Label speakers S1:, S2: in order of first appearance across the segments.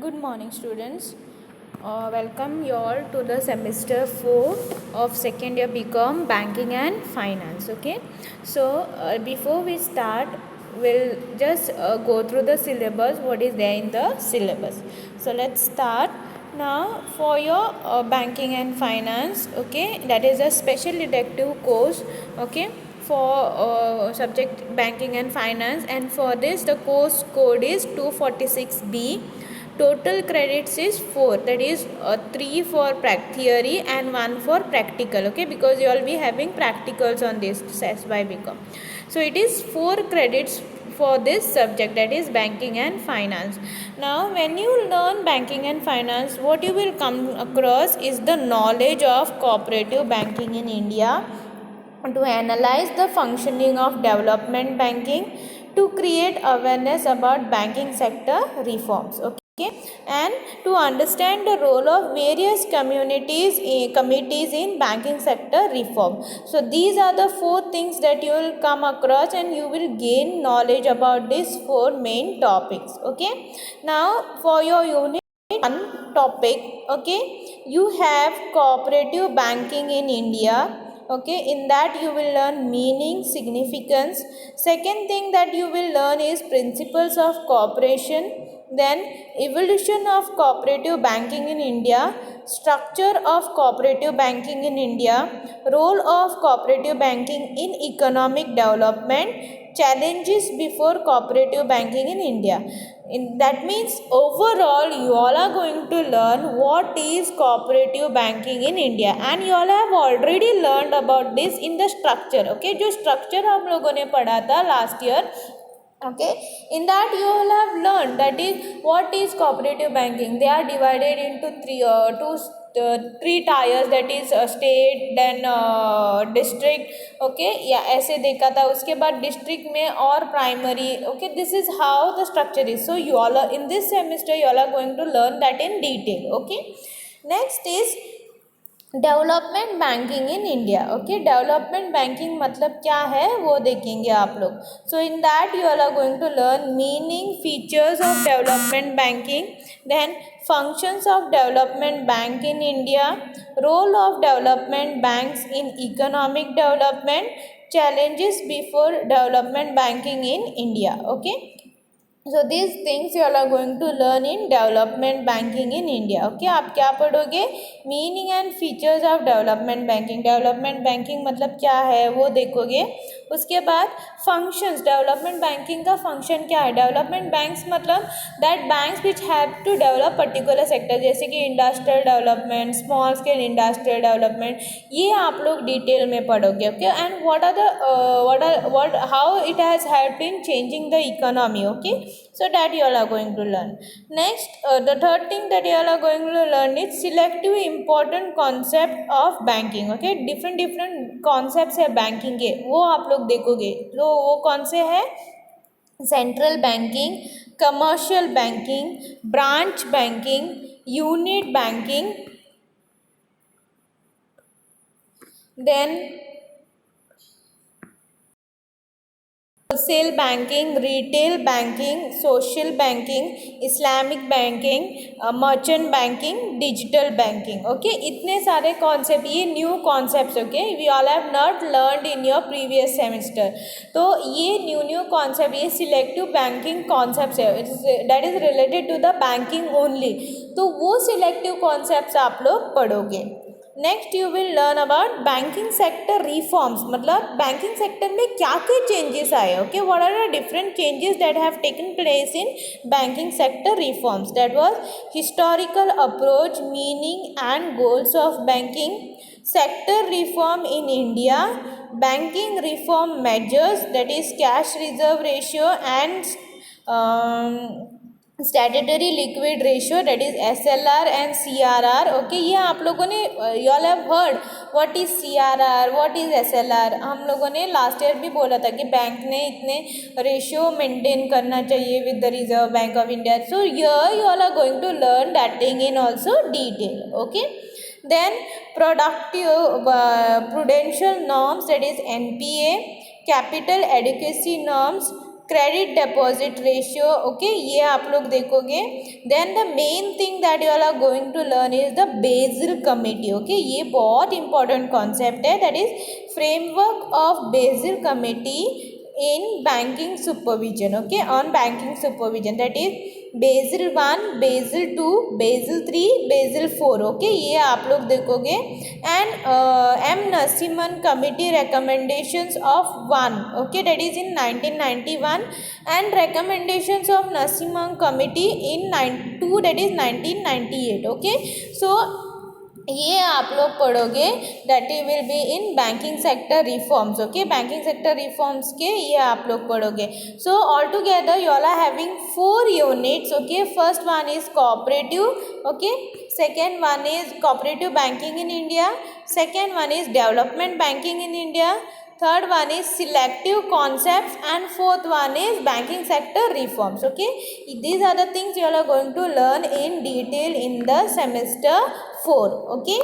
S1: Good morning, students. Welcome you all to the semester 4 of second year BCom Banking and Finance. Okay, so before we start, we'll just go through the syllabus, what is there in the syllabus. So let's start now for your banking and finance. Okay, that is a special elective course. Okay, for subject banking and finance, and for this the course code is 246B. Total credits is 4, that is 3 for theory and 1 for practical. Okay, because you will be having practicals on this SY BCom. So it is 4 credits for this subject, that is banking and finance. Now when you learn banking and finance, what you will come across is the knowledge of cooperative banking in India, to analyze the functioning of development banking, to create awareness about banking sector reforms. Okay, and to understand the role of various committees in banking sector reform. So these are the 4 things that you will come across, and you will gain knowledge about these 4 main topics. Okay, now for your unit 1 topic, okay, you have cooperative banking in India. Okay, in that you will learn meaning, significance. Second thing that you will learn is principles of cooperation, then evolution of cooperative banking in India, structure of cooperative banking in India, role of cooperative banking in economic development, challenges before cooperative banking in India. That means overall you all are going to learn what is cooperative banking in India, and you all have already learned about this in the structure. Okay, जो structure हम लोगों ने पढ़ा था last year. Okay, in that you all have learned that is what is cooperative banking. They are divided into three tiers, that is state, then district. Okay, या ऐसे देखा था. उसके बाद district में और primary. Okay, this is how the structure is. So you all are, in this semester you all are going to learn that in detail. Okay, next is development banking in India. Okay, development banking मतलब क्या है वो देखेंगे आप लोग. So in that you are going to learn meaning, features of development banking, then functions of development bank in India, role of development banks in economic development, challenges before development banking in India. Okay, so these things you all are going to learn in development banking in India. Okay, आप क्या पढ़ोगे? Meaning and features of development banking. Development banking मतलब क्या है वो देखोगे. उसके बाद फंक्शंस, डेवलपमेंट बैंकिंग का फंक्शन क्या है. डेवलपमेंट बैंक्स मतलब that banks which have to develop particular sector, जैसे कि industrial development, small scale industrial development, ये आप लोग डिटेल में पढ़ोगे. Okay, and what how it has helped in changing the economy. Okay, so that you all are going to learn. Next, the third thing that you all are going to learn is selective important concept of banking. Okay, different concepts है banking के, वो आप लोग देखोगे. तो वो कौन से है? Central banking, commercial banking, branch banking, unit banking, then wholesale banking, retail banking, social banking, Islamic banking, merchant banking, digital banking. Okay, इतने सारे कॉन्सेप्ट, ये new concepts. Okay, we all have not learned in your previous semester. तो ये new concept, ये selective banking concept है, that is related to the banking only. तो वो selective concept आप लोग पढ़ोगे. Next you will learn about banking sector reforms, मतलब बैंकिंग सेक्टर में क्या क्या चेंजेस आए. Okay, what are the different changes that have taken place in banking sector reforms. That was historical approach, meaning and goals of banking, sector reform in India, banking reform measures, that is cash reserve ratio and statutory liquid ratio, that is SLR and CRR. Okay, ये आप लोगों ने you all have heard what is CRR, what is SLR. हम लोगों ने last year भी बोला था कि बैंक ने इतने रेशियो मेंटेन करना चाहिए with the Reserve Bank of India. So here you all are going to learn that thing in also detail. Okay, then prudential norms, that is NPA, capital adequacy norms, credit deposit ratio, okay, ये आप लोग देखोगे. Then the main thing that you all are going to learn is the Basel committee. Okay, ये बहुत important concept है, that is framework of Basel committee in banking supervision. Okay, on banking supervision, that is Basel 1, Basel 2, Basel 3, Basel 4. Okay, ये आप लोग देखोगे. And M Nasiman committee recommendations of 1, okay, that is in 1991, and recommendations of Nasiman committee in 2, that is 1998. Okay, so ये आप लोग पढ़ोगे, that he will be in banking sector reforms. Okay, banking sector reforms के ये आप लोग पढ़ोगे. So all together you all are having 4 units. Okay, first one is cooperative. Okay, second one is cooperative banking in India, second one is development banking in India, third one is selective concepts, and fourth one is banking sector reforms. Okay, these are the things you all are going to learn in detail in the semester 4. Okay,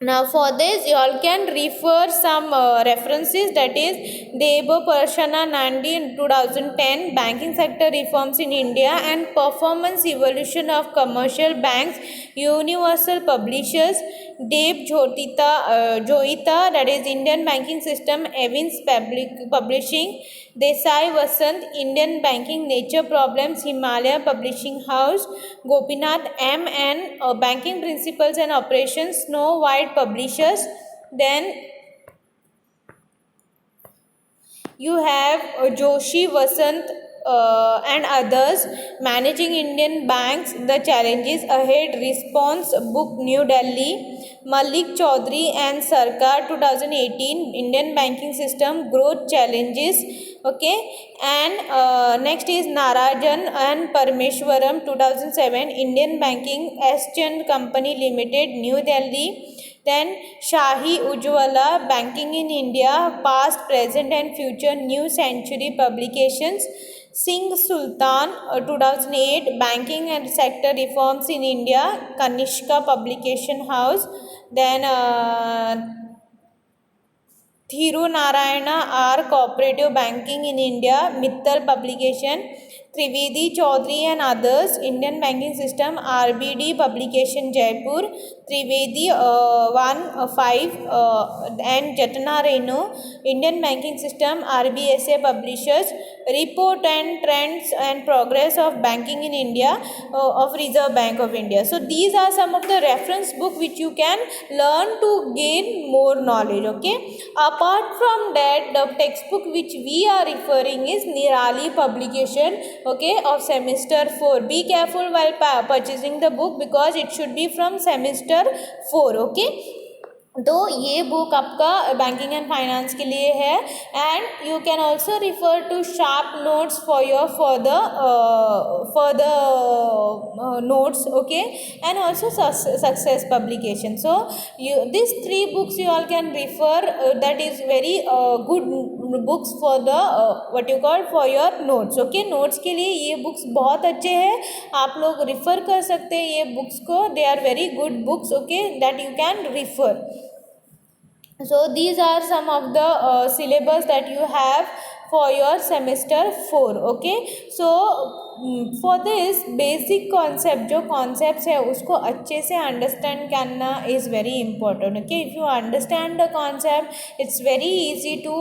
S1: now for this you all can refer some references, that is Debo Parshana Nandi in 2010, banking sector reforms in India and performance evolution of commercial banks, Universal Publishers. Deb Joita, that is Indian banking system, Evans Publishing. Desai Vasant, Indian banking nature problems, Himalaya Publishing House. Gopinath M and banking principles and operations, Snow White Publishers. Then you have Joshi Vasant and others, managing Indian banks, the challenges ahead, response book, New Delhi. Malik Chaudhary and Sarkar 2018, Indian banking system growth challenges. Okay, and next is Narajan and Parmeshwaram 2007, Indian banking, Asian Company Limited, New Delhi. Then Shahi Ujwala, Banking in India, Past, Present and Future, New Century Publications. Singh Sultan 2008, Banking and Sector Reforms in India, Kanishka Publication House. Then Thiru Narayana R, Cooperative Banking in India, Mittal Publication. Trivedi Chaudhary and others, Indian Banking System, RBD Publication, Jaipur. Trivedi 5 and Jatna Renu, Indian Banking System, RBSA Publishers. Report and Trends and Progress of Banking in India of Reserve Bank of India. So these are some of the reference book which you can learn to gain more knowledge. Okay, apart from that, the textbook which we are referring is Nirali Publication, okay, of semester 4. Be careful while purchasing the book because it should be from semester 4. okay, तो ये book आपका banking and finance के लिए है. And you can also refer to sharp notes for your further notes. Okay, and also success publication. So you these 3 books you all can refer, that is very good books for the what you call for your notes. okay, notes के लिए ये books बहुत अच्छे हैं, आप लोग refer कर सकते हैं ये books को. they are very good books, okay, that you can refer. So these are some of the syllabus that you have for your semester 4. okay, so for this basic concept, जो concepts है उसको अच्छे से understand करना is very important. okay, if you understand the concept, it's very easy to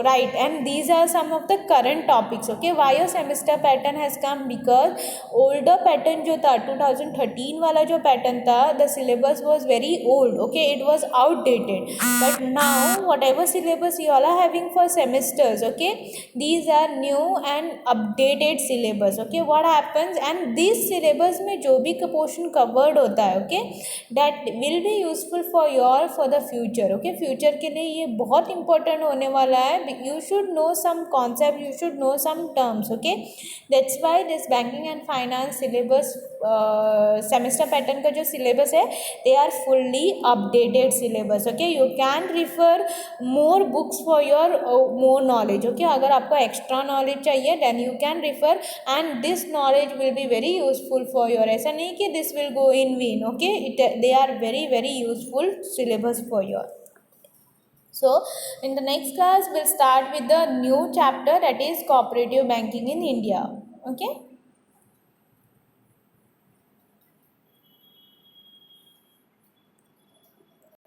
S1: write. And these are some of the current topics. okay, why your semester pattern has come, because older pattern जो था 2013 वाला जो pattern था, the syllabus was very old. okay, it was outdated. But now whatever syllabus you all are having for semesters, okay, these are new and updated syllabus. okay, what happens, and this syllabus में जो भी portion covered होता है, okay, that will be useful for the future. okay, future के लिए ये बहुत important होने वाला है. you should know some concept, you should know some terms. okay, that's why this banking and finance syllabus semester pattern का जो syllabus है, they are fully updated syllabus. okay, you can refer more books for your more knowledge. okay, अगर आपको extra knowledge चाहिए, then you can refer, and this knowledge will be very useful for your, ऐसा नहीं कि this will go in vain. okay, they are very very useful syllabus for your. So in the next class we'll start with the new chapter, that is cooperative banking in India. Okay.